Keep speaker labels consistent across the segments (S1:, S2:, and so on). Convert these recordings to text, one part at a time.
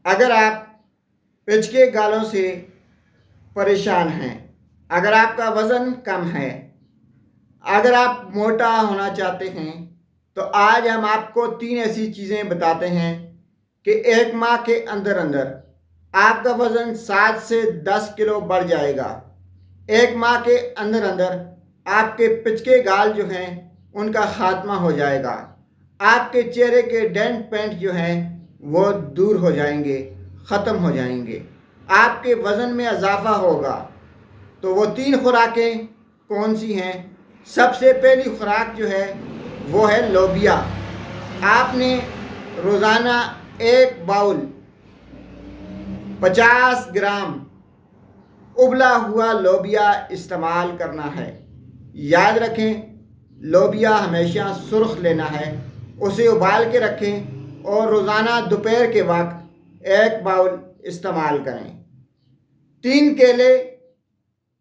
S1: اگر آپ پچکے گالوں سے پریشان ہیں، اگر آپ کا وزن کم ہے، اگر آپ موٹا ہونا چاہتے ہیں، تو آج ہم آپ کو 3 ایسی چیزیں بتاتے ہیں کہ 1 ماہ کے اندر اندر آپ کا وزن 7 سے 10 کلو بڑھ جائے گا۔ 1 ماہ کے اندر اندر آپ کے پچکے گال جو ہیں ان کا خاتمہ ہو جائے گا۔ آپ کے چہرے کے ڈینٹ پینٹ جو ہیں وہ دور ہو جائیں گے، ختم ہو جائیں گے۔ آپ کے وزن میں اضافہ ہوگا۔ تو وہ 3 خوراکیں کون سی ہیں؟ سب سے پہلی خوراک جو ہے وہ ہے لوبیا۔ آپ نے روزانہ 1 باؤل 50 گرام ابلا ہوا لوبیا استعمال کرنا ہے۔ یاد رکھیں، لوبیا ہمیشہ سرخ لینا ہے، اسے ابال کے رکھیں اور روزانہ دوپہر کے وقت 1 باؤل استعمال کریں۔ 3 کیلے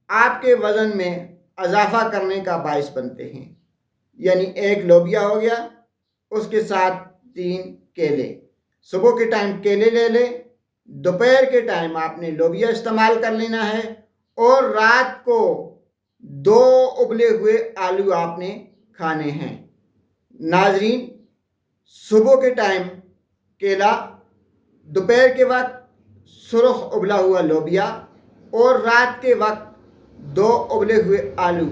S1: آپ کے وزن میں اضافہ کرنے کا باعث بنتے ہیں، یعنی 1 لوبیا ہو گیا، اس کے ساتھ 3 کیلے۔ صبح کے ٹائم کیلے لے لیں، دوپہر کے ٹائم آپ نے لوبیا استعمال کر لینا ہے، اور رات کو 2 ابلے ہوئے آلو آپ نے کھانے ہیں۔ ناظرین، صبح کے ٹائم کیلا، دوپہر کے وقت سرخ ابلا ہوا لوبیا، اور رات کے وقت 2 ابلے ہوئے آلو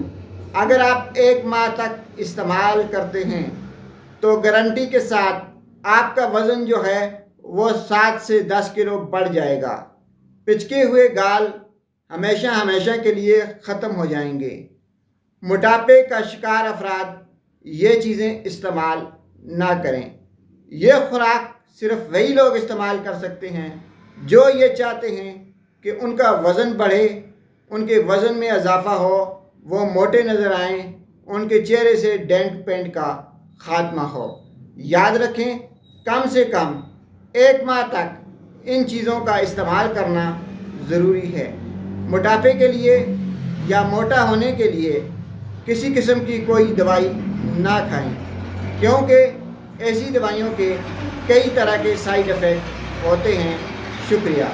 S1: اگر آپ 1 ماہ تک استعمال کرتے ہیں تو گارنٹی کے ساتھ آپ کا وزن جو ہے وہ 7 سے 10 کلو بڑھ جائے گا۔ پچکے ہوئے گال ہمیشہ کے لیے ختم ہو جائیں گے۔ موٹاپے کا شکار افراد یہ چیزیں استعمال نہ کریں۔ یہ خوراک صرف وہی لوگ استعمال کر سکتے ہیں جو یہ چاہتے ہیں کہ ان کا وزن بڑھے، ان کے وزن میں اضافہ ہو، وہ موٹے نظر آئیں، ان کے چہرے سے ڈینٹ پینٹ کا خاتمہ ہو۔ یاد رکھیں، کم سے کم 1 ماہ تک ان چیزوں کا استعمال کرنا ضروری ہے۔ موٹاپے کے لیے یا موٹا ہونے کے لیے کسی قسم کی کوئی دوائی نہ کھائیں، کیونکہ ایسی دوائیوں کے کئی طرح کے سائیڈ ایفیکٹ ہوتے ہیں۔ شکریہ۔